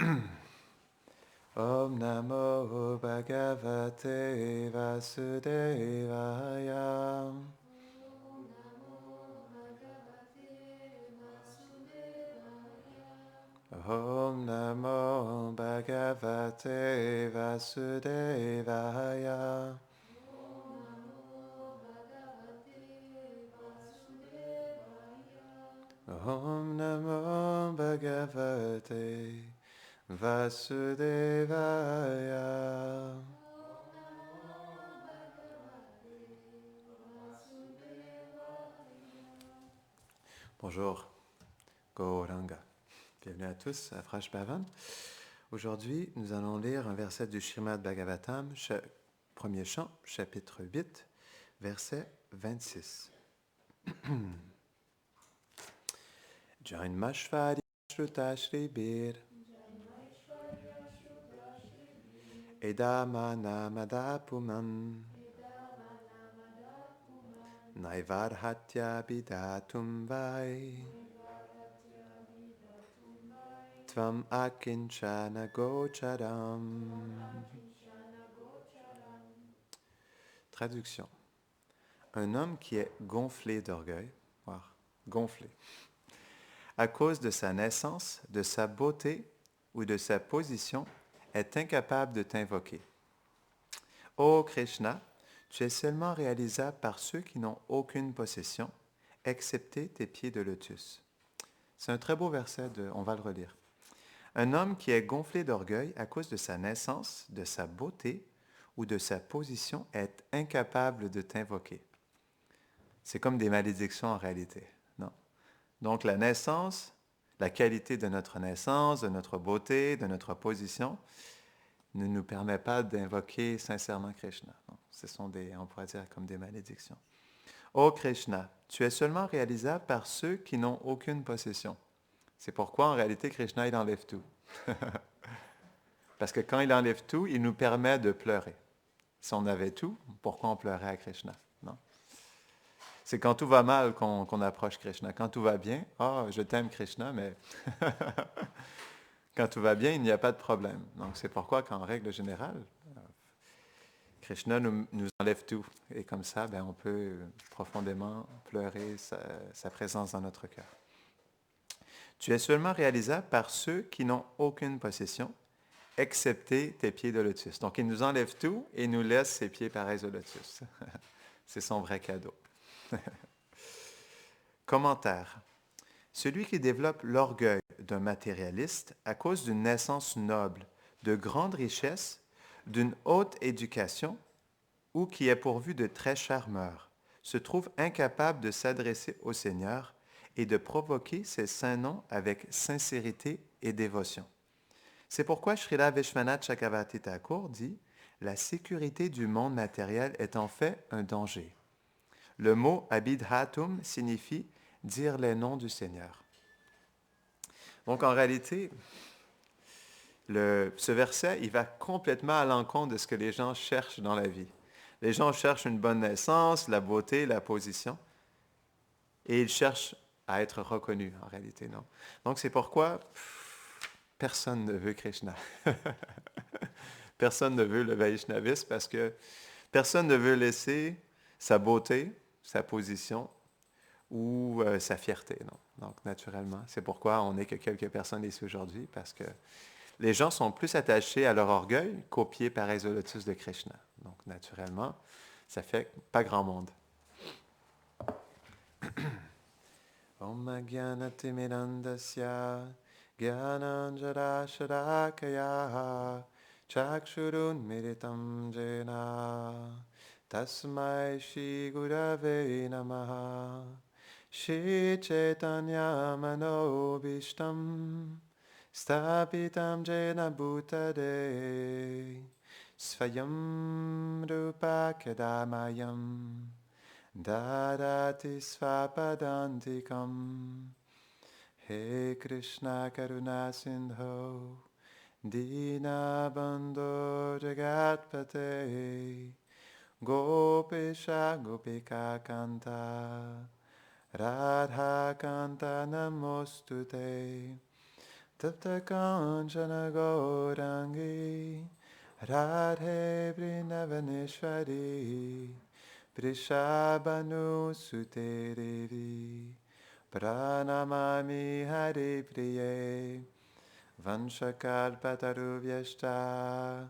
Om Namo Bhagavate Vasudevaya. Om Namo Bhagavate Vasudevaya. Om Namo Bhagavate Vasudevaya. Bonjour, Gauranga. Bienvenue à tous à Fresh Bhavan. Aujourd'hui, nous allons lire un verset du Srimad Bhagavatam, premier chant, chapitre 8, verset 26. Jainmashvarya Shruta Shribir Edamana Madapuman Naivarhatya Bidatum Vai Tvam Akinchana Gocharam. Traduction. Un homme qui est gonflé d'orgueil, gonflé, à cause de sa naissance, de sa beauté ou de sa position, est incapable de t'invoquer. Ô Krishna, tu es seulement réalisable par ceux qui n'ont aucune possession, excepté tes pieds de lotus. C'est un très beau verset, on va le relire. Un homme qui est gonflé d'orgueil à cause de sa naissance, de sa beauté ou de sa position est incapable de t'invoquer. C'est comme des malédictions en réalité, non? Donc la naissance, la qualité de notre naissance, de notre beauté, de notre position, ne nous permet pas d'invoquer sincèrement Krishna. Non? Ce sont on pourrait dire comme des malédictions. Ô Krishna, tu es seulement réalisable par ceux qui n'ont aucune possession. C'est pourquoi en réalité Krishna, il enlève tout. Parce que quand il enlève tout, il nous permet de pleurer. Si on avait tout, pourquoi on pleurait à Krishna? Non. C'est quand tout va mal qu'on approche Krishna. Quand tout va bien, je t'aime Krishna, mais quand tout va bien, il n'y a pas de problème. Donc c'est pourquoi qu'en règle générale, Krishna nous enlève tout. Et comme ça, on peut profondément pleurer sa présence dans notre cœur. Tu es seulement réalisable par ceux qui n'ont aucune possession, excepté tes pieds de lotus. Donc, il nous enlève tout et nous laisse ses pieds pareils au lotus. C'est son vrai cadeau. Commentaire. Celui qui développe l'orgueil d'un matérialiste à cause d'une naissance noble, de grandes richesses, d'une haute éducation ou qui est pourvu de très charmeurs, se trouve incapable de s'adresser au Seigneur et de provoquer ses saints noms avec sincérité et dévotion. C'est pourquoi Srila Vishwanath Chakravarti Thakur dit « La sécurité du monde matériel est en fait un danger. » Le mot « abidhatum » signifie « dire les noms du Seigneur ». Donc en réalité, ce verset, il va complètement à l'encontre de ce que les gens cherchent dans la vie. Les gens cherchent une bonne naissance, la beauté, la position, et ils cherchent à être reconnus en réalité, non? Donc c'est pourquoi personne ne veut Krishna. Personne ne veut le Vaishnavisme parce que personne ne veut laisser sa beauté, sa position ou sa fierté, non? Donc naturellement, c'est pourquoi on n'est que quelques personnes ici aujourd'hui, parce que les gens sont plus attachés à leur orgueil qu'aux pieds pareils au lotus de Krishna. Donc naturellement, ça fait pas grand monde. Om Jnanatimidandasya Gyananjara Sharakaya Chakshurun Militam Jena Tasmai Shri Gurave Namaha Shri Chaitanya Manobishtam Stapitam Jena Bhutade Svayam Rupa Kedamayam Dadati Svapadantikam He Krishna Karuna Sindho Dina Bandho Jagatpate Gopisha Gopika Kanta Radha Kanta Namostute Tapta Kanchana Gaurangi Radhe Vrindavaneshwari Vrishabhanu Sute Devi Pranamami Hare Priye Vanchakalpatarubhyashta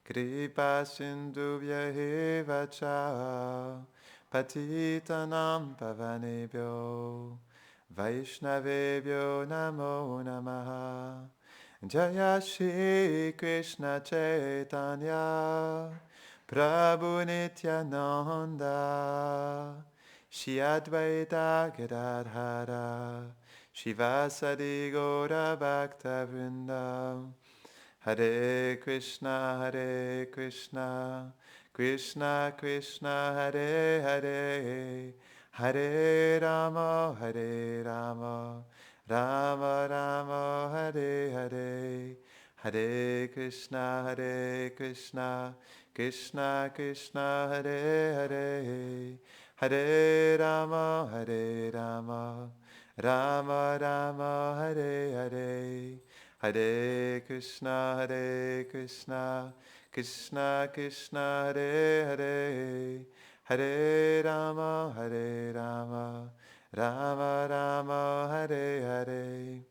Kripa Sindhubhya Eva Cha Patitanam Pavanebhyo Vaishnavebhyo Namo Namaha Jaya Shri Krishna Chaitanya Prabhu Nityananda Shri Advaita Gadadhara Shivasadi Gaura Bhakta Vrinda Hare Krishna Krishna Krishna Hare Hare Hare Rama Rama Rama Hare Hare Hare Krishna Krishna Krishna Hare Hare Hare Rama Rama Rama Hare Hare Hare Krishna Krishna Krishna Hare Hare Hare Rama Rama Rama Hare Hare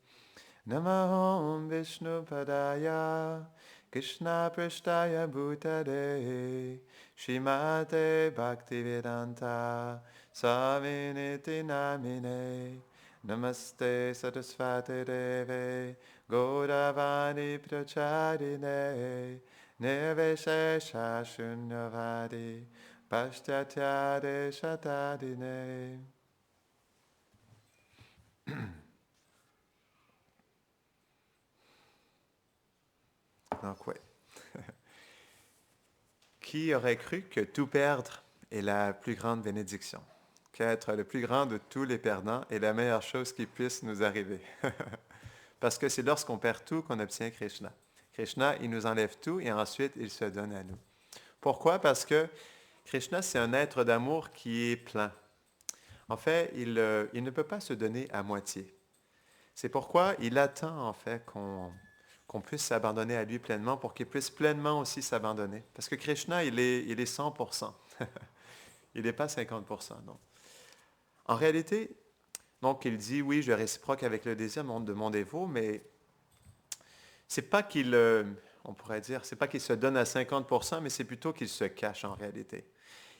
Namahom Vishnu Padaya Krishna Prishtaya Bhutale Srimate Bhaktivedanta Swaminiti Namine Namaste Saraswati Deve Gauravani Pracharine Nirvishesha Shunyavadi Pashtatyade Shatadine. Donc, ouais. Qui aurait cru que tout perdre est la plus grande bénédiction? Qu'être le plus grand de tous les perdants est la meilleure chose qui puisse nous arriver. Parce que c'est lorsqu'on perd tout qu'on obtient Krishna. Krishna, il nous enlève tout et ensuite il se donne à nous. Pourquoi? Parce que Krishna, c'est un être d'amour qui est plein. En fait, il ne peut pas se donner à moitié. C'est pourquoi il attend, en fait, qu'on puisse s'abandonner à lui pleinement pour qu'il puisse pleinement aussi s'abandonner. Parce que Krishna, il est 100%. Il n'est pas 50%, non. En réalité, donc, il dit, oui, je réciproque avec le désir de mon dévot, mais c'est pas qu'il, on pourrait dire, c'est pas qu'il se donne à 50%, mais c'est plutôt qu'il se cache en réalité.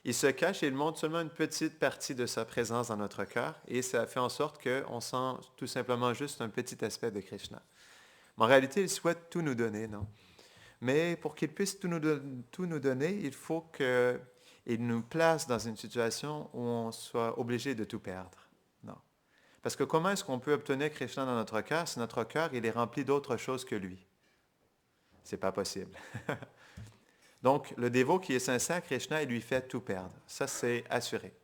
Il se cache et il montre seulement une petite partie de sa présence dans notre cœur, et ça fait en sorte qu'on sent tout simplement juste un petit aspect de Krishna. Mais en réalité, il souhaite tout nous donner, non? Mais pour qu'il puisse tout nous donner, il faut qu'il nous place dans une situation où on soit obligé de tout perdre. Non. Parce que comment est-ce qu'on peut obtenir Krishna dans notre cœur si notre cœur il est rempli d'autre chose que lui? C'est pas possible. Donc, le dévot qui est sincère, Krishna, il lui fait tout perdre. Ça, c'est assuré.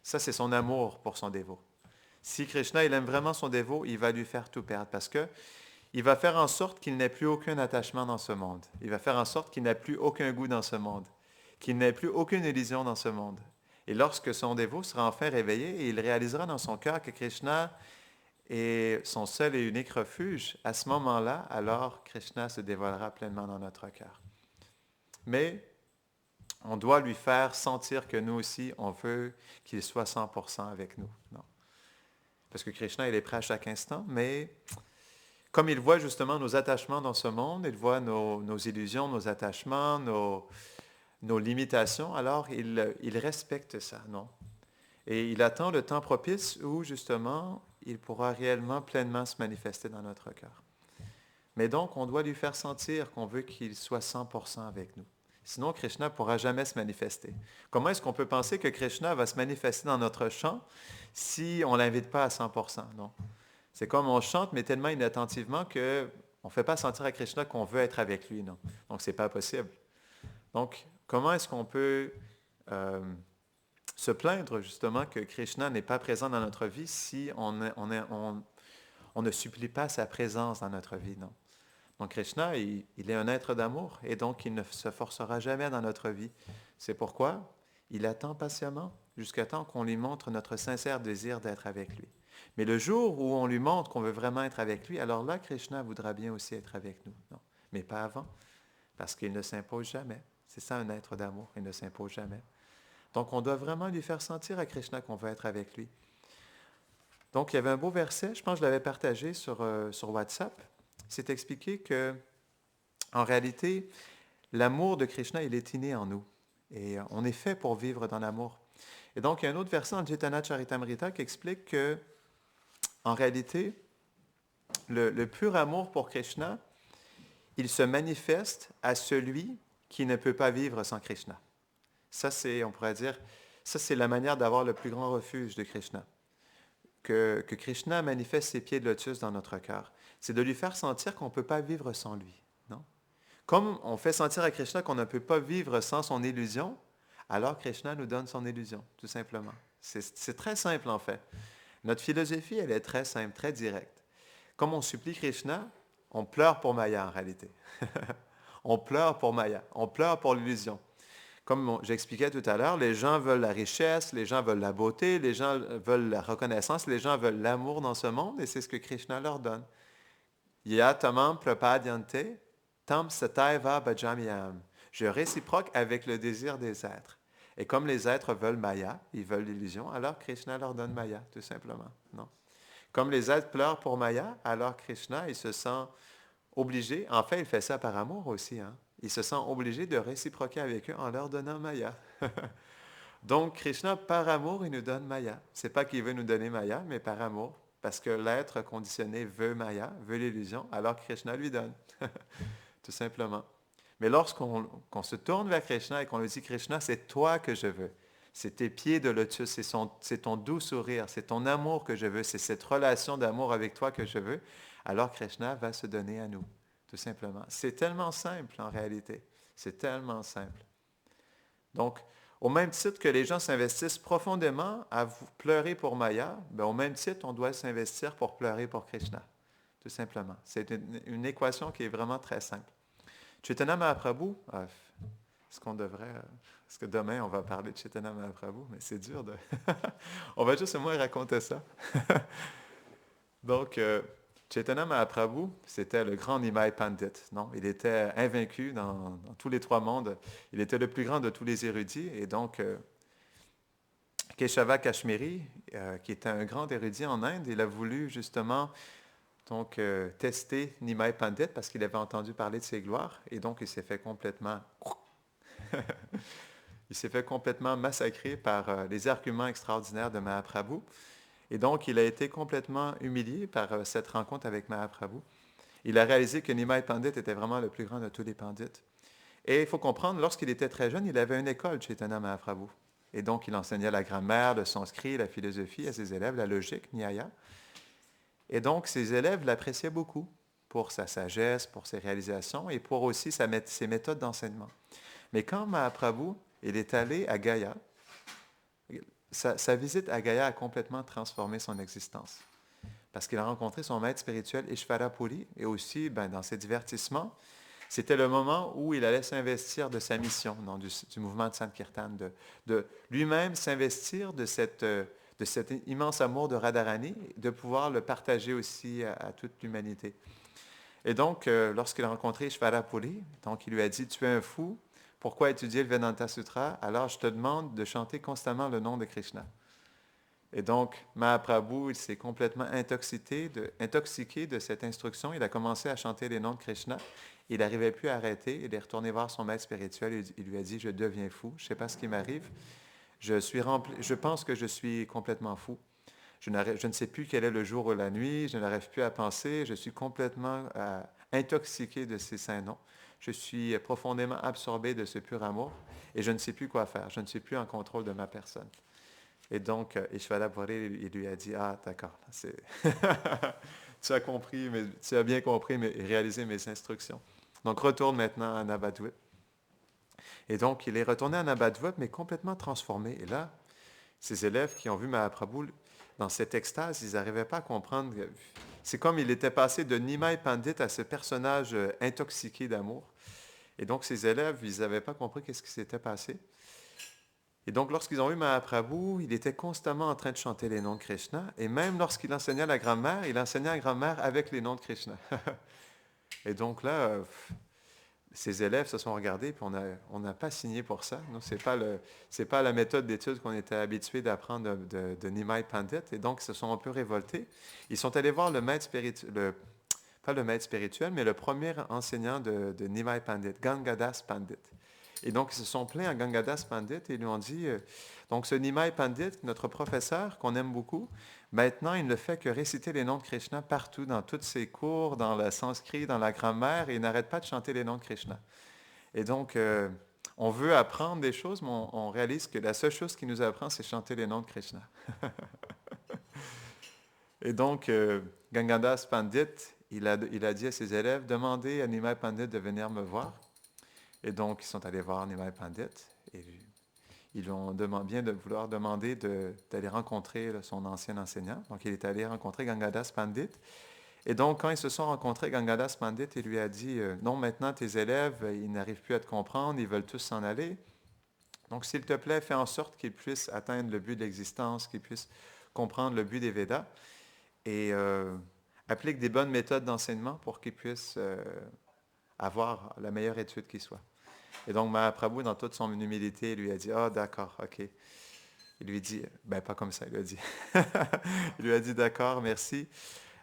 Ça, c'est son amour pour son dévot. Si Krishna, il aime vraiment son dévot, il va lui faire tout perdre parce que il va faire en sorte qu'il n'ait plus aucun attachement dans ce monde. Il va faire en sorte qu'il n'ait plus aucun goût dans ce monde, qu'il n'ait plus aucune illusion dans ce monde. Et lorsque son dévot sera enfin réveillé, il réalisera dans son cœur que Krishna est son seul et unique refuge, à ce moment-là, alors Krishna se dévoilera pleinement dans notre cœur. Mais on doit lui faire sentir que nous aussi, on veut qu'il soit 100% avec nous. Non. Parce que Krishna, il est prêt à chaque instant, mais comme il voit justement nos attachements dans ce monde, il voit nos illusions, nos attachements, nos limitations, alors il respecte ça, non? Et il attend le temps propice où justement il pourra réellement pleinement se manifester dans notre cœur. Mais donc, on doit lui faire sentir qu'on veut qu'il soit 100% avec nous. Sinon, Krishna ne pourra jamais se manifester. Comment est-ce qu'on peut penser que Krishna va se manifester dans notre chant si on ne l'invite pas à 100%? Non. C'est comme on chante, mais tellement inattentivement qu'on ne fait pas sentir à Krishna qu'on veut être avec lui. Non. Donc, ce n'est pas possible. Donc, comment est-ce qu'on peut se plaindre justement que Krishna n'est pas présent dans notre vie si on ne supplie pas sa présence dans notre vie? Non. Donc, Krishna, il est un être d'amour et donc il ne se forcera jamais dans notre vie. C'est pourquoi il attend patiemment jusqu'à temps qu'on lui montre notre sincère désir d'être avec lui. Mais le jour où on lui montre qu'on veut vraiment être avec lui, alors là, Krishna voudra bien aussi être avec nous. Non, mais pas avant, parce qu'il ne s'impose jamais. C'est ça un être d'amour, il ne s'impose jamais. Donc on doit vraiment lui faire sentir à Krishna qu'on veut être avec lui. Donc il y avait un beau verset, je pense que je l'avais partagé sur WhatsApp. C'est expliqué que, en réalité, l'amour de Krishna, il est inné en nous. Et on est fait pour vivre dans l'amour. Et donc, il y a un autre verset en Chaitanya Charitamrita qui explique que, en réalité, le pur amour pour Krishna, il se manifeste à celui qui ne peut pas vivre sans Krishna. Ça, c'est, on pourrait dire, ça, c'est la manière d'avoir le plus grand refuge de Krishna. Que Krishna manifeste ses pieds de lotus dans notre cœur. C'est de lui faire sentir qu'on ne peut pas vivre sans lui. Non? Comme on fait sentir à Krishna qu'on ne peut pas vivre sans son illusion, alors Krishna nous donne son illusion, tout simplement. C'est très simple, en fait. Notre philosophie, elle est très simple, très directe. Comme on supplie Krishna, on pleure pour Maya, en réalité. On pleure pour Maya, on pleure pour l'illusion. Comme j'expliquais tout à l'heure, les gens veulent la richesse, les gens veulent la beauté, les gens veulent la reconnaissance, les gens veulent l'amour dans ce monde, et c'est ce que Krishna leur donne. Ya tamam prapadyante, tam sataiva bhajamyam. Je réciproque avec le désir des êtres. Et comme les êtres veulent Maya, ils veulent l'illusion, alors Krishna leur donne Maya, tout simplement. Non? Comme les êtres pleurent pour Maya, alors Krishna, il se sent obligé, en fait, il fait ça par amour aussi, hein? Il se sent obligé de réciproquer avec eux en leur donnant Maya. Donc, Krishna, par amour, il nous donne Maya. C'est pas qu'il veut nous donner Maya, mais par amour. Parce que l'être conditionné veut Maya, veut l'illusion, alors Krishna lui donne. Tout simplement. Mais lorsqu'on se tourne vers Krishna et qu'on lui dit, Krishna, c'est toi que je veux. C'est tes pieds de lotus, c'est ton doux sourire, c'est ton amour que je veux, c'est cette relation d'amour avec toi que je veux, alors Krishna va se donner à nous, tout simplement. C'est tellement simple en réalité. C'est tellement simple. Donc, au même titre que les gens s'investissent profondément à pleurer pour Maya, bien, au même titre, on doit s'investir pour pleurer pour Krishna, tout simplement. C'est une équation qui est vraiment très simple. Chaitanya Mahaprabhu, est-ce qu'on devrait, est-ce que demain on va parler de Chaitanya Mahaprabhu, mais c'est dur de... On va juste au moins raconter ça. Donc, Chaitanya Mahaprabhu, c'était le grand Nimai Pandit. Non? Il était invaincu dans tous les trois mondes. Il était le plus grand de tous les érudits. Et donc, Keshava Kashmiri, qui était un grand érudit en Inde, il a voulu justement donc, tester Nimai Pandit parce qu'il avait entendu parler de ses gloires. Et donc, il s'est fait complètement... il s'est fait complètement massacrer par les arguments extraordinaires de Mahaprabhu. Et donc, il a été complètement humilié par cette rencontre avec Mahaprabhu. Il a réalisé que Nimai Pandit était vraiment le plus grand de tous les pandits. Et il faut comprendre, lorsqu'il était très jeune, il avait une école chez Chaitanya Mahaprabhu. Et donc, il enseignait la grammaire, le sanskrit, la philosophie à ses élèves, la logique, Nyaya. Et donc, ses élèves l'appréciaient beaucoup pour sa sagesse, pour ses réalisations et pour aussi ses méthodes d'enseignement. Mais quand Mahaprabhu, il est allé à Gaya, sa visite à Gaya a complètement transformé son existence. Parce qu'il a rencontré son maître spirituel Ishvara Puri et aussi, dans ses divertissements, c'était le moment où il allait s'investir de sa mission, non, du mouvement de Sankirtan, de lui-même s'investir de cet immense amour de Radharani, de pouvoir le partager aussi à toute l'humanité. Et donc, lorsqu'il a rencontré Ishvara Puri, donc il lui a dit, tu es un fou, pourquoi étudier le Vedanta Sutra? Alors je te demande de chanter constamment le nom de Krishna. Et donc, Mahaprabhu, il s'est complètement intoxiqué de cette instruction. Il a commencé à chanter les noms de Krishna. Il n'arrivait plus à arrêter. Il est retourné voir son maître spirituel. Il lui a dit, je deviens fou. Je ne sais pas ce qui m'arrive. Je pense que je suis complètement fou. Je ne sais plus quel est le jour ou la nuit. Je n'arrive plus à penser. Je suis complètement intoxiqué de ces saints noms. Je suis profondément absorbé de ce pur amour et je ne sais plus quoi faire. Je ne suis plus en contrôle de ma personne. Et donc, Ishvara Puri, il lui a dit, ah, d'accord, tu as compris, tu as bien compris et réalisé mes instructions. Donc, retourne maintenant à Navadvip. Et donc, il est retourné à Navadvip, mais complètement transformé. Et là, ses élèves qui ont vu Mahaprabhu dans cette extase, ils n'arrivaient pas à comprendre. C'est comme il était passé de Nimai Pandit à ce personnage intoxiqué d'amour. Et donc, ses élèves, ils n'avaient pas compris qu'est-ce qui s'était passé. Et donc, lorsqu'ils ont vu Mahaprabhu, il était constamment en train de chanter les noms de Krishna. Et même lorsqu'il enseignait la grammaire, il enseignait la grammaire avec les noms de Krishna. Et donc là, ses élèves se sont regardés, puis on n'a pas signé pour ça. Non, c'est pas la méthode d'étude qu'on était habitué d'apprendre de Nimai Pandit. Et donc, ils se sont un peu révoltés. Ils sont allés voir le maître spirituel, pas le maître spirituel, mais le premier enseignant de Nimai Pandit, Gangadas Pandit. Et donc, ils se sont plaints à Gangadas Pandit et ils lui ont dit, donc ce Nimai Pandit, notre professeur, qu'on aime beaucoup, maintenant, il ne fait que réciter les noms de Krishna partout, dans tous ses cours, dans le sanskrit, dans la grammaire, et il n'arrête pas de chanter les noms de Krishna. Et donc, on veut apprendre des choses, mais on réalise que la seule chose qui nous apprend, c'est chanter les noms de Krishna. Et donc, Gangadas Pandit, il a dit à ses élèves, demandez à Nimai Pandit de venir me voir. Et donc, ils sont allés voir Nimai Pandit et ils ont bien de vouloir demander d'aller rencontrer son ancien enseignant. Donc, il est allé rencontrer Gangadas Pandit. Et donc, quand ils se sont rencontrés, Gangadas Pandit, il lui a dit, non, maintenant, tes élèves, ils n'arrivent plus à te comprendre, ils veulent tous s'en aller. Donc, s'il te plaît, fais en sorte qu'ils puissent atteindre le but de l'existence, qu'ils puissent comprendre le but des Védas et applique des bonnes méthodes d'enseignement pour qu'ils puissent avoir la meilleure étude qui soit. Et donc, Mahaprabhu, dans toute son humilité, lui a dit, ah, d'accord, ok. Il lui dit, ben pas comme ça, il lui a dit. Il lui a dit, d'accord, merci.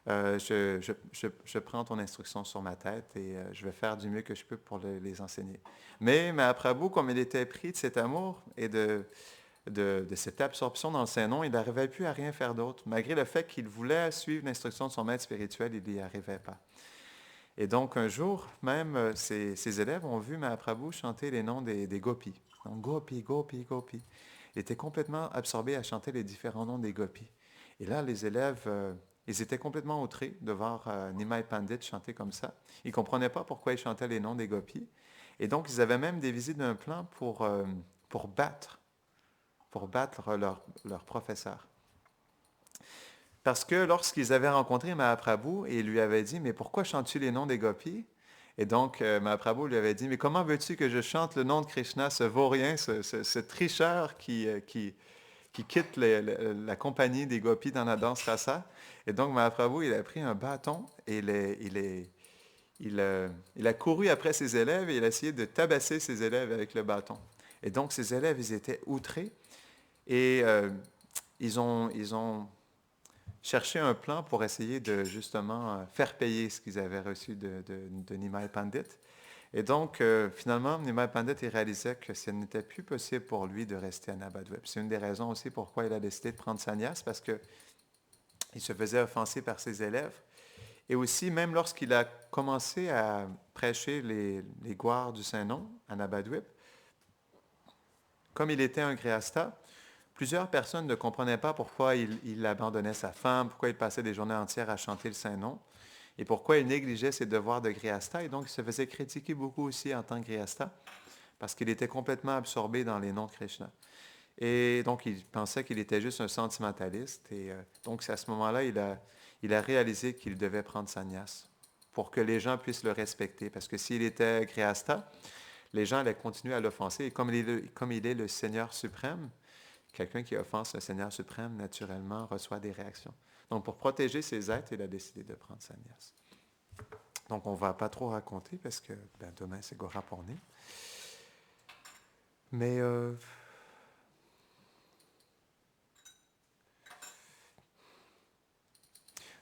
Je prends ton instruction sur ma tête et je vais faire du mieux que je peux pour les enseigner. Mais Mahaprabhu, comme il était pris de cet amour et de cette absorption dans le Saint-Nom, il n'arrivait plus à rien faire d'autre. Malgré le fait qu'il voulait suivre l'instruction de son maître spirituel, il n'y arrivait pas. Et donc, un jour, même, ses élèves ont vu Mahaprabhu chanter les noms des gopis. Donc, gopi, gopi, gopi. Il était complètement absorbé à chanter les différents noms des gopis. Et là, les élèves, ils étaient complètement outrés de voir Nimai Pandit chanter comme ça. Ils ne comprenaient pas pourquoi il chantait les noms des gopis. Et donc, ils avaient même dévisé d'un plan pour battre leur professeur. Parce que lorsqu'ils avaient rencontré Mahaprabhu et il lui avait dit, mais pourquoi chantes-tu les noms des gopis? Et donc, Mahaprabhu lui avait dit, mais comment veux-tu que je chante le nom de Krishna, ce vaurien, ce tricheur qui quitte la compagnie des gopis dans la danse rasa? Et donc, Mahaprabhu, il a pris un bâton et il a couru après ses élèves et il a essayé de tabasser ses élèves avec le bâton. Et donc, ses élèves, ils étaient outrés et ils ont cherché un plan pour essayer de justement faire payer ce qu'ils avaient reçu de Nimai Pandit. Et donc, finalement, Nimai Pandit, il réalisait que ce n'était plus possible pour lui de rester à Nabadwip. C'est une des raisons aussi pourquoi il a décidé de prendre sannyas, parce qu'il se faisait offenser par ses élèves. Et aussi, même lorsqu'il a commencé à prêcher les gloires du Saint-Nom à Nabadwip, comme il était un Grihastha, plusieurs personnes ne comprenaient pas pourquoi il abandonnait sa femme, pourquoi il passait des journées entières à chanter le Saint-Nom, et pourquoi il négligeait ses devoirs de Grihastha. Et donc, il se faisait critiquer beaucoup aussi en tant que Grihastha, parce qu'il était complètement absorbé dans les noms de Krishna. Et donc, il pensait qu'il était juste un sentimentaliste. Et donc, à ce moment-là, il a réalisé qu'il devait prendre sannyas pour que les gens puissent le respecter. Parce que s'il était Grihastha, les gens allaient continuer à l'offenser. Et comme il est le Seigneur suprême, quelqu'un qui offense le Seigneur suprême, naturellement, reçoit des réactions. Donc, pour protéger ses êtres, il a décidé de prendre sannyas. Donc, on ne va pas trop raconter parce que demain, c'est Gora Purnima. Mais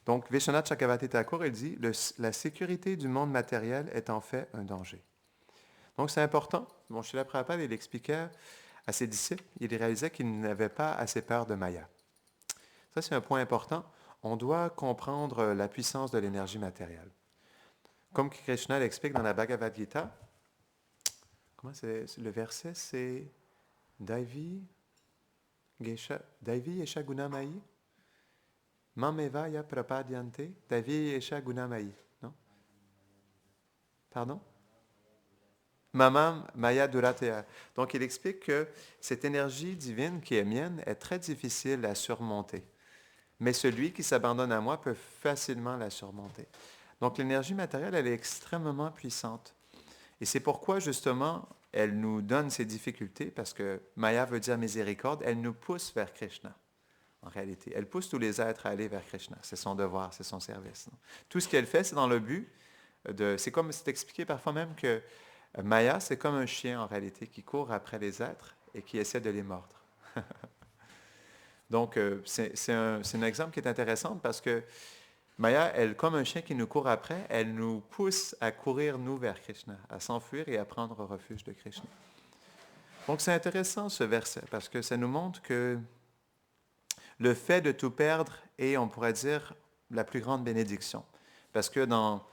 donc, Vishwanath Chakravarti Thakur, il dit, la sécurité du monde matériel est en fait un danger. Donc, c'est important. Bon, Srila Prabhupada, il expliquait à ses disciples, il réalisait qu'ils n'avaient pas assez peur de Maya. Ça, c'est un point important. On doit comprendre la puissance de l'énergie matérielle. Comme Krishna l'explique dans la Bhagavad Gita, le verset, c'est Daivi Esha Gunamayi Mameva Ya Prapadyante Daivi Esha Gunamayi. Non? Pardon? Mamam Maya Durateya. Donc, il explique que cette énergie divine qui est mienne est très difficile à surmonter. Mais celui qui s'abandonne à moi peut facilement la surmonter. Donc, l'énergie matérielle, elle est extrêmement puissante. Et c'est pourquoi, justement, elle nous donne ses difficultés, parce que Maya veut dire miséricorde, elle nous pousse vers Krishna, en réalité. Elle pousse tous les êtres à aller vers Krishna. C'est son devoir, c'est son service. Non? Tout ce qu'elle fait, c'est dans le but de... C'est comme c'est expliqué parfois même que Maya, c'est comme un chien, en réalité, qui court après les êtres et qui essaie de les mordre. Donc, c'est un exemple qui est intéressant parce que Maya, elle, comme un chien qui nous court après, elle nous pousse à courir, nous, vers Krishna, à s'enfuir et à prendre refuge de Krishna. Donc, c'est intéressant ce verset parce que ça nous montre que le fait de tout perdre est, on pourrait dire, la plus grande bénédiction. Parce que dans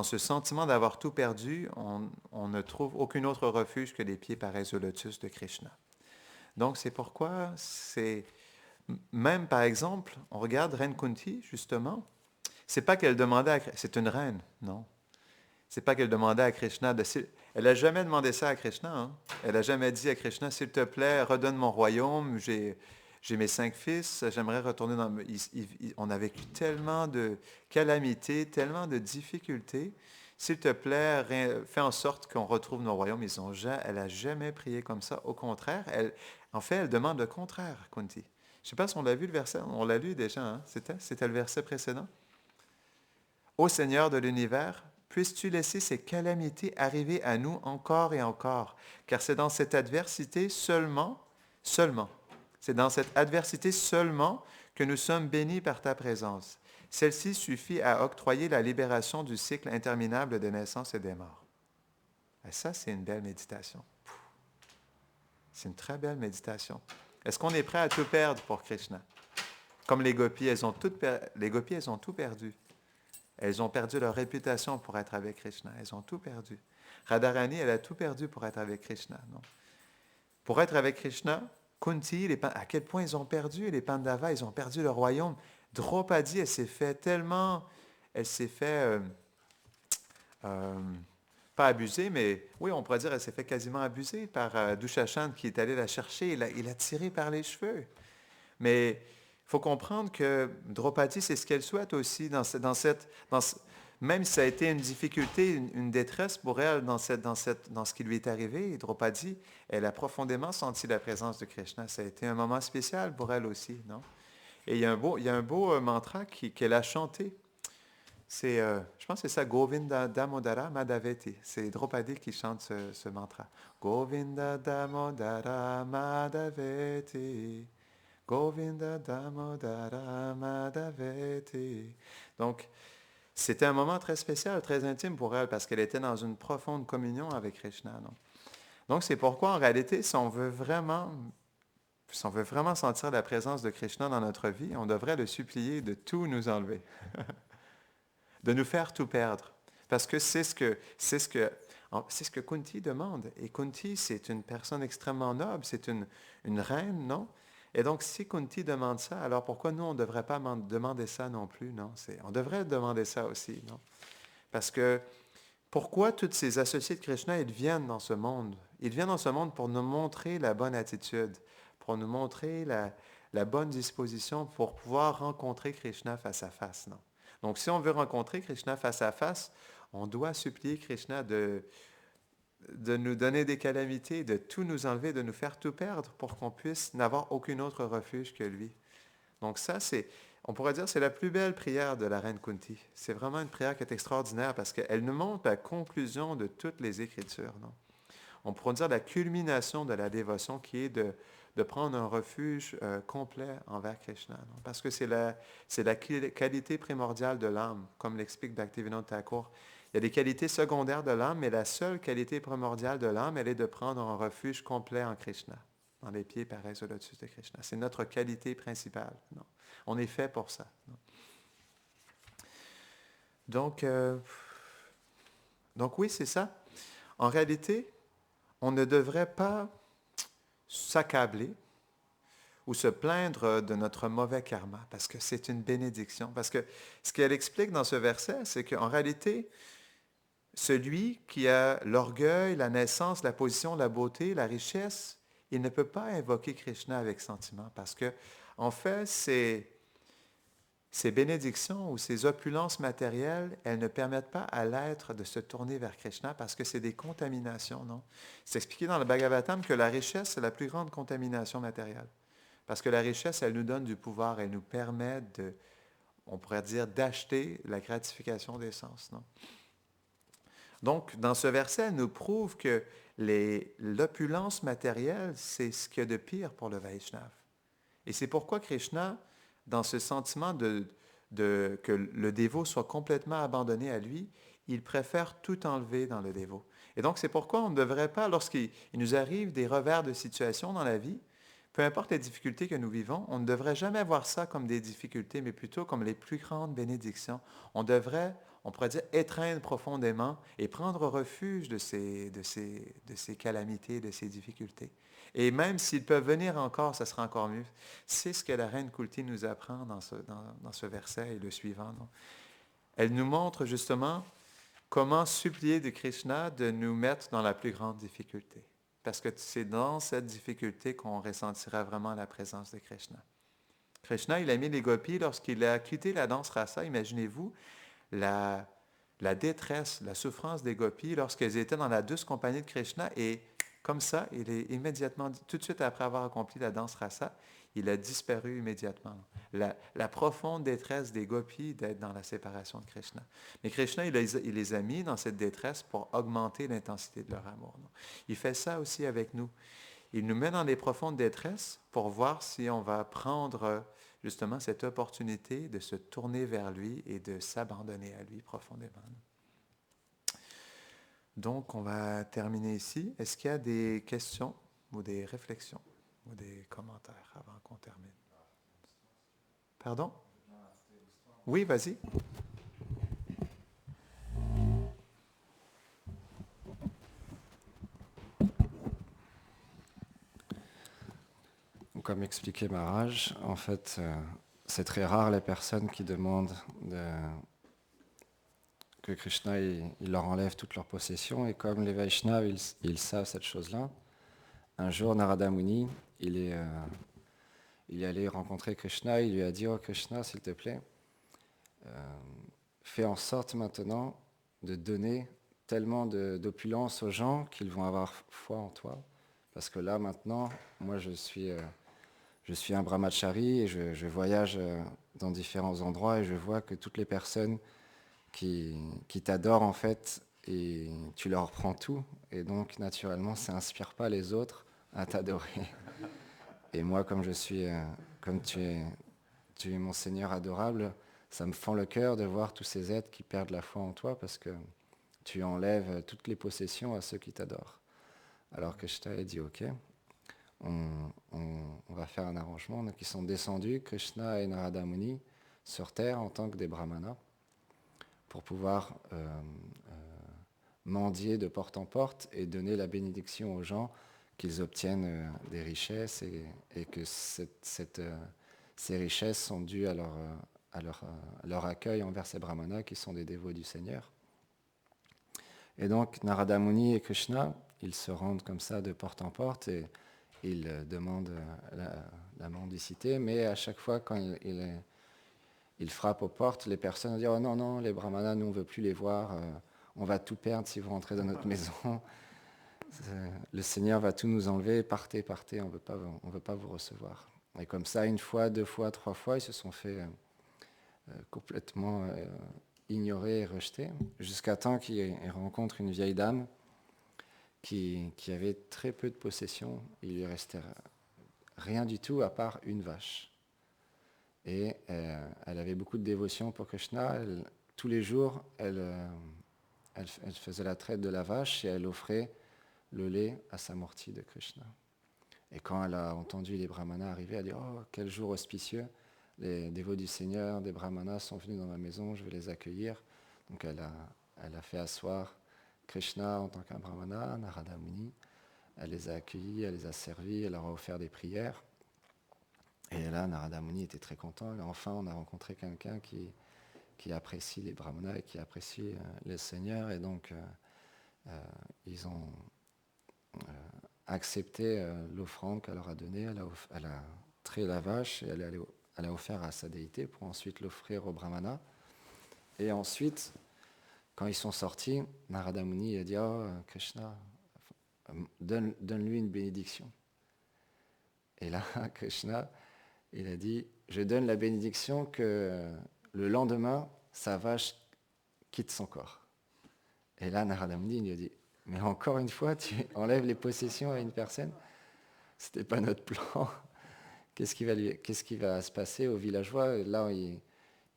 ce sentiment d'avoir tout perdu, on ne trouve aucun autre refuge que les pieds pareils au lotus de Krishna. Donc, c'est pourquoi même, par exemple, on regarde Reine Kunti, justement, c'est pas qu'elle demandait c'est une reine, non. C'est pas qu'elle demandait à Krishna elle n'a jamais demandé ça à Krishna. Hein. Elle n'a jamais dit à Krishna, s'il te plaît, redonne mon royaume, j'ai mes 5 fils, j'aimerais retourner dans... On a vécu tellement de calamités, tellement de difficultés. S'il te plaît, fais en sorte qu'on retrouve nos royaumes. Elle n'a jamais prié comme ça. Au contraire, en fait, elle demande le contraire, Kunti. Je ne sais pas si on l'a vu le verset, on l'a lu déjà, hein? C'était le verset précédent. Ô Seigneur de l'univers, puisses-tu laisser ces calamités arriver à nous encore et encore, car c'est dans cette adversité seulement, c'est dans cette adversité seulement que nous sommes bénis par ta présence. Celle-ci suffit à octroyer la libération du cycle interminable des naissances et des morts. Et ça, c'est une belle méditation. C'est une très belle méditation. Est-ce qu'on est prêt à tout perdre pour Krishna? Comme les gopis, elles ont tout perdu. Elles ont perdu leur réputation pour être avec Krishna. Elles ont tout perdu. Radharani, elle a tout perdu pour être avec Krishna. Non? Pour être avec Krishna, Kunti, à quel point ils ont perdu, les Pandavas, ils ont perdu leur royaume. Draupadi, elle s'est fait pas abuser, mais oui, on pourrait dire elle s'est fait quasiment abuser par Dushashan qui est allé la chercher. Il a tiré par les cheveux. Mais il faut comprendre que Draupadi, c'est ce qu'elle souhaite aussi même si ça a été une difficulté, une détresse pour elle dans ce qui lui est arrivé, Draupadi, elle a profondément senti la présence de Krishna. Ça a été un moment spécial pour elle aussi, non? Et il y a un beau mantra qu'elle a chanté. Je pense que c'est ça, Govinda Damodara Madhaveti. C'est Draupadi qui chante ce mantra. Govinda Damodara Madhaveti. Govinda Damodara Madhaveti. Donc, c'était un moment très spécial, très intime pour elle, parce qu'elle était dans une profonde communion avec Krishna. Non? Donc, c'est pourquoi, en réalité, si on veut vraiment sentir la présence de Krishna dans notre vie, on devrait le supplier de tout nous enlever. De nous faire tout perdre. Parce que c'est ce que Kunti demande. Et Kunti, c'est une personne extrêmement noble, c'est une reine, non? Et donc, si Kunti demande ça, alors pourquoi nous, on ne devrait pas demander ça non plus, non? On devrait demander ça aussi, non? Parce que, pourquoi tous ces associés de Krishna, ils viennent dans ce monde? Ils viennent dans ce monde pour nous montrer la bonne attitude, pour nous montrer la bonne disposition pour pouvoir rencontrer Krishna face à face, non? Donc, si on veut rencontrer Krishna face à face, on doit supplier Krishna de nous donner des calamités, de tout nous enlever, de nous faire tout perdre pour qu'on puisse n'avoir aucun autre refuge que lui. Donc ça, on pourrait dire, c'est la plus belle prière de la reine Kunti. C'est vraiment une prière qui est extraordinaire parce qu'elle nous montre la conclusion de toutes les Écritures. Non? On pourrait dire la culmination de la dévotion qui est de prendre un refuge complet envers Krishna. Non? Parce que c'est la qualité primordiale de l'âme, comme l'explique Bhaktivinoda Thakur. Il y a des qualités secondaires de l'âme, mais la seule qualité primordiale de l'âme, elle est de prendre un refuge complet en Krishna, dans les pieds pareils au lotus de Krishna. C'est notre qualité principale. Non? On est fait pour ça. Non? Donc oui, c'est ça. En réalité, on ne devrait pas s'accabler ou se plaindre de notre mauvais karma, parce que c'est une bénédiction. Parce que ce qu'elle explique dans ce verset, c'est qu'en réalité, celui qui a l'orgueil, la naissance, la position, la beauté, la richesse, il ne peut pas invoquer Krishna avec sentiment, parce que, en fait, ces bénédictions ou ces opulences matérielles, elles ne permettent pas à l'être de se tourner vers Krishna parce que c'est des contaminations, non? C'est expliqué dans le Bhagavatam que la richesse, c'est la plus grande contamination matérielle. Parce que la richesse, elle nous donne du pouvoir, elle nous permet de, on pourrait dire, d'acheter la gratification des sens, non? Donc, dans ce verset, elle nous prouve que l'opulence matérielle, c'est ce qu'il y a de pire pour le Vaishnav. Et c'est pourquoi Krishna, dans ce sentiment que le dévot soit complètement abandonné à lui, il préfère tout enlever dans le dévot. Et donc, c'est pourquoi on ne devrait pas, lorsqu'il nous arrive des revers de situation dans la vie, peu importe les difficultés que nous vivons, on ne devrait jamais voir ça comme des difficultés, mais plutôt comme les plus grandes bénédictions. On devrait, on pourrait dire, étreindre profondément et prendre refuge de ces calamités, de ces difficultés. Et même s'ils peuvent venir encore, ça sera encore mieux. C'est ce que la reine Kunti nous apprend dans ce verset et le suivant. Non? Elle nous montre justement comment supplier de Krishna de nous mettre dans la plus grande difficulté. Parce que c'est dans cette difficulté qu'on ressentira vraiment la présence de Krishna. Krishna, il a mis les gopis lorsqu'il a quitté la danse rasa. Imaginez-vous la détresse, la souffrance des gopis lorsqu'elles étaient dans la douce compagnie de Krishna et comme ça, il est immédiatement, tout de suite après avoir accompli la danse rasa, il a disparu immédiatement. La profonde détresse des gopis d'être dans la séparation de Krishna. Mais Krishna, il les a mis dans cette détresse pour augmenter l'intensité de leur amour. Non? Il fait ça aussi avec nous. Il nous met dans des profondes détresses pour voir si on va prendre justement cette opportunité de se tourner vers lui et de s'abandonner à lui profondément. Donc, on va terminer ici. Est-ce qu'il y a des questions ou des réflexions ou des commentaires avant qu'on termine? Pardon? Oui, vas-y. Comme expliquait Maharaj, en fait, c'est très rare les personnes qui demandent que Krishna il leur enlève toutes leurs possessions. Et comme les Vaishnavas, ils savent cette chose-là, un jour, Narada Muni, il est allé rencontrer Krishna. Il lui a dit, « Oh Krishna, s'il te plaît, fais en sorte maintenant de donner tellement d'opulence aux gens qu'ils vont avoir foi en toi. Parce que là, maintenant, moi, je suis un brahmachari et je voyage dans différents endroits et je vois que toutes les personnes qui t'adorent, en fait, et tu leur prends tout. Et donc, naturellement, ça n'inspire pas les autres à t'adorer. Et moi, comme comme tu es mon Seigneur adorable, ça me fend le cœur de voir tous ces êtres qui perdent la foi en toi parce que tu enlèves toutes les possessions à ceux qui t'adorent. Alors que je t'avais dit, ok, on va faire un arrangement. Donc ils sont descendus, Krishna et Narada Muni, sur terre en tant que des brahmanas pour pouvoir mendier de porte en porte et donner la bénédiction aux gens qu'ils obtiennent des richesses et que ces richesses sont dues à leur accueil envers ces brahmanas qui sont des dévots du Seigneur. Et donc Narada Muni et Krishna, ils se rendent comme ça de porte en porte et ils demandent la mendicité, mais à chaque fois quand ils frappent aux portes, les personnes disent « Oh non, non, les brahmanas, nous on ne veut plus les voir, on va tout perdre si vous rentrez dans notre maison. Le Seigneur va tout nous enlever, partez, partez, on ne veut pas vous recevoir. » Et comme ça, une fois, deux fois, trois fois, ils se sont fait complètement ignorés et rejetés, jusqu'à temps qu'ils rencontrent une vieille dame qui avait très peu de possessions. Il lui restait rien du tout à part une vache. Et elle avait beaucoup de dévotion pour Krishna. Tous les jours, elle faisait la traite de la vache et elle offrait le lait à sa mortie de Krishna. Et quand elle a entendu les brahmanas arriver, elle a dit « Oh, quel jour auspicieux! Les dévots du Seigneur, des brahmanas sont venus dans ma maison, je vais les accueillir. » Donc elle a fait asseoir Krishna en tant qu'un brahmana, Narada Muni. Elle les a accueillis, elle les a servis, elle leur a offert des prières. Et là, Narada Muni était très content. Et enfin, on a rencontré quelqu'un qui apprécie les brahmanas et qui apprécie les seigneurs. Et donc, ils ont accepté l'offrande qu'elle leur a donnée. Elle a trait la vache et elle est allée elle a offert à sa déité pour ensuite l'offrir au brahmana. Et ensuite, quand ils sont sortis, Narada Muni a dit « Oh, Krishna, donne-lui une bénédiction. » Et là, Krishna, il a dit « Je donne la bénédiction que le lendemain, sa vache quitte son corps. » Et là, Narada Muni lui a dit « Mais encore une fois, tu enlèves les possessions à une personne? C'était pas notre plan. Qu'est-ce qui va se passer aux villageois ?» Là,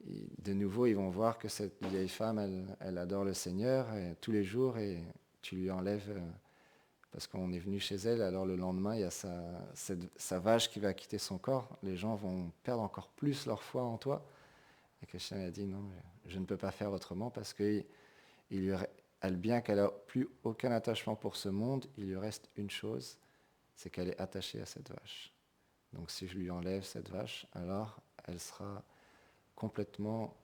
de nouveau, ils vont voir que cette vieille femme, elle adore le Seigneur tous les jours, et tu lui enlèves, parce qu'on est venu chez elle, alors le lendemain, il y a sa vache qui va quitter son corps. Les gens vont perdre encore plus leur foi en toi. Et Krishna a dit, non, je ne peux pas faire autrement, parce que bien qu'elle n'a plus aucun attachement pour ce monde, il lui reste une chose, c'est qu'elle est attachée à cette vache. Donc si je lui enlève cette vache, alors elle sera complètement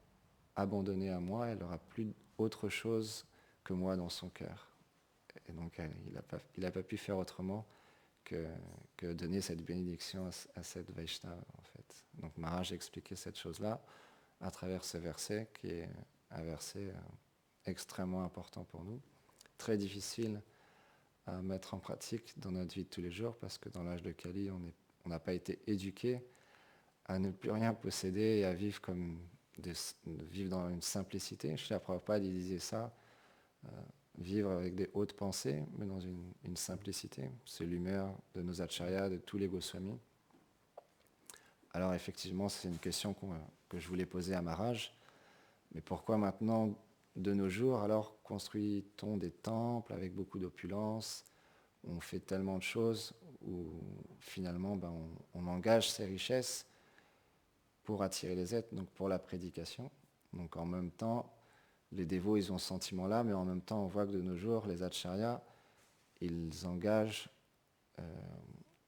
abandonnée à moi, elle n'aura plus autre chose que moi dans son cœur. Et donc il n'a pas pu faire autrement que donner cette bénédiction à cette Vaishnava, en fait. Donc Maharaj a expliqué cette chose-là à travers ce verset, qui est un verset extrêmement important pour nous, très difficile à mettre en pratique dans notre vie de tous les jours, parce que dans l'âge de Kali, on n'a pas été éduqué à ne plus rien posséder et à vivre vivre dans une simplicité. Srila Prabhupada, il disait ça, vivre avec des hautes pensées, mais dans une simplicité. C'est l'humeur de nos acharyas, de tous les Goswamis. Alors effectivement, c'est une question que je voulais poser à Maharaj. Mais pourquoi maintenant, de nos jours, alors construit-on des temples avec beaucoup d'opulence? On fait tellement de choses où finalement on engage ces richesses pour attirer les êtres, donc pour la prédication. Donc en même temps, les dévots, ils ont ce sentiment-là, mais en même temps, on voit que de nos jours, les acharyas, ils engagent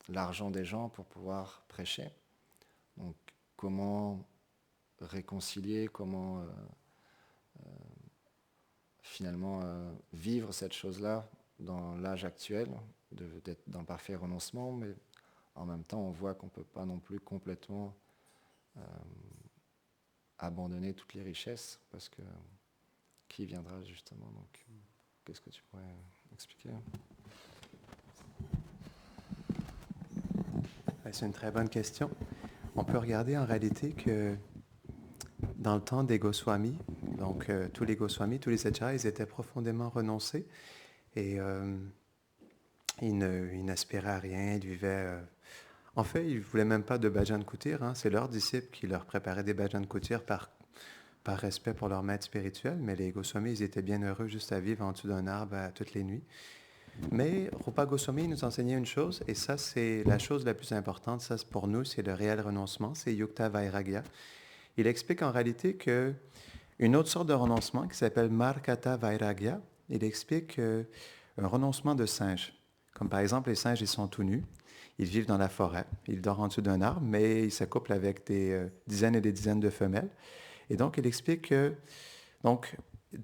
l'argent des gens pour pouvoir prêcher. Donc comment réconcilier, comment finalement vivre cette chose-là dans l'âge actuel, d'être dans parfait renoncement, mais en même temps, on voit qu'on ne peut pas non plus complètement abandonner toutes les richesses, parce que qui viendra justement? Donc, qu'est-ce que tu pourrais expliquer? C'est une très bonne question. On peut regarder en réalité que dans le temps des Goswamis, donc tous les Goswamis, tous les acharyas, ils étaient profondément renoncés, et ils n'aspiraient à rien, ils vivaient... En fait, ils ne voulaient même pas de bhajan kutir, hein. C'est leurs disciples qui leur préparaient des bhajan kutir par respect pour leur maître spirituel, mais les Goswamis, ils étaient bien heureux juste à vivre en dessous d'un arbre toutes les nuits. Mais Rupa Goswami nous enseignait une chose, et ça c'est la chose la plus importante, ça pour nous c'est le réel renoncement, c'est Yukta Vairagya. Il explique en réalité qu'une autre sorte de renoncement qui s'appelle Markata Vairagya, il explique un renoncement de singes. Comme par exemple les singes, ils sont tout nus, ils vivent dans la forêt, ils dorment en dessous d'un arbre, mais ils s'accouplent avec des dizaines et des dizaines de femelles. Et donc il explique que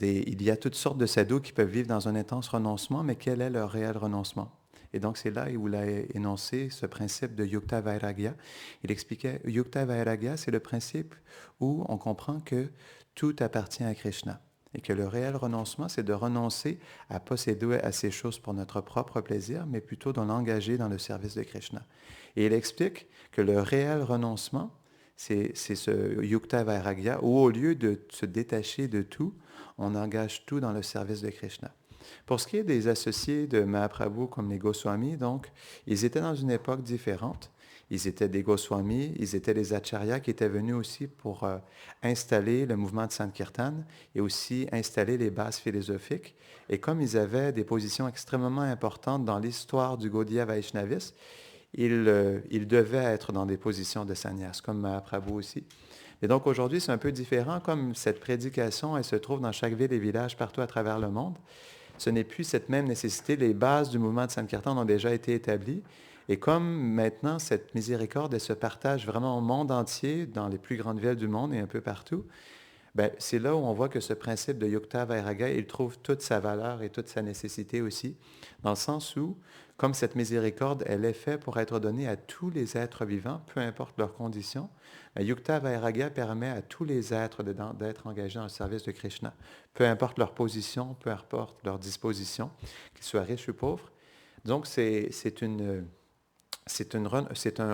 il y a toutes sortes de sadhus qui peuvent vivre dans un intense renoncement, mais quel est leur réel renoncement? Et donc c'est là où il a énoncé ce principe de Yukta Vairagya. Il expliquait, Yukta Vairagya, c'est le principe où on comprend que tout appartient à Krishna. Et que le réel renoncement, c'est de renoncer à posséder à ces choses pour notre propre plaisir, mais plutôt de l'engager dans le service de Krishna. Et il explique que le réel renoncement, c'est ce Yukta Vairagya, où au lieu de se détacher de tout, on engage tout dans le service de Krishna. Pour ce qui est des associés de Mahaprabhu comme les Goswamis, donc, ils étaient dans une époque différente. Ils étaient des Goswamis, ils étaient les Acharyas qui étaient venus aussi pour installer le mouvement de Sankirtan et aussi installer les bases philosophiques. Et comme ils avaient des positions extrêmement importantes dans l'histoire du Gaudiya Vaishnavisme, ils devaient être dans des positions de sannyas, comme Mahaprabhu aussi. Et donc aujourd'hui, c'est un peu différent, comme cette prédication, elle se trouve dans chaque ville et village partout à travers le monde. Ce n'est plus cette même nécessité. Les bases du mouvement de Sankirtan ont déjà été établies. Et comme maintenant, cette miséricorde, elle se partage vraiment au monde entier, dans les plus grandes villes du monde et un peu partout, c'est là où on voit que ce principe de Yukta Vairagya, il trouve toute sa valeur et toute sa nécessité aussi, dans le sens où, comme cette miséricorde, elle est faite pour être donnée à tous les êtres vivants, peu importe leurs conditions, Yukta Vairagya permet à tous les êtres d'être engagés dans le service de Krishna, peu importe leur position, peu importe leur disposition, qu'ils soient riches ou pauvres. Donc, c'est un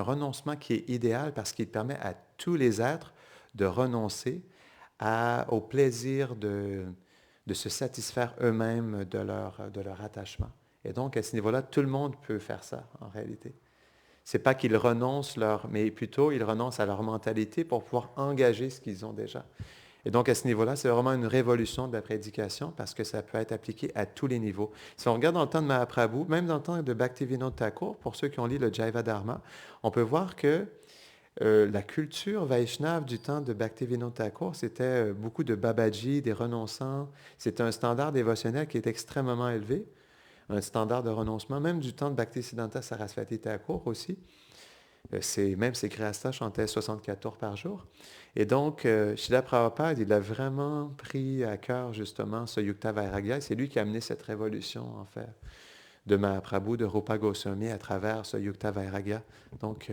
renoncement qui est idéal parce qu'il permet à tous les êtres de renoncer au plaisir de se satisfaire eux-mêmes de leur attachement. Et donc, à ce niveau-là, tout le monde peut faire ça, en réalité. C'est pas qu'ils renoncent mais plutôt ils renoncent à leur mentalité pour pouvoir engager ce qu'ils ont déjà. Et donc, à ce niveau-là, c'est vraiment une révolution de la prédication parce que ça peut être appliqué à tous les niveaux. Si on regarde dans le temps de Mahaprabhu, même dans le temps de Bhaktivinoda Thakur, pour ceux qui ont lu le Jaiva Dharma, on peut voir que la culture Vaishnave du temps de Bhaktivinoda Thakur, c'était beaucoup de Babaji, des renonçants. C'était un standard dévotionnel qui est extrêmement élevé, un standard de renoncement, même du temps de Bhaktisiddhanta Sarasvati Thakur aussi. Même ses Grihastha chantaient 64 tours par jour. Et donc, Srila Prabhupada, il a vraiment pris à cœur justement ce Yukta Vairagya. C'est lui qui a amené cette révolution, en fait, de Mahaprabhu, de Rupa Goswami à travers ce Yukta Vairagya. Donc,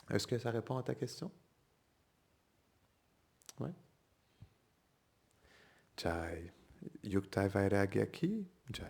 est-ce que ça répond à ta question? Oui. Jai. Yukta Vairagya ki? Jai.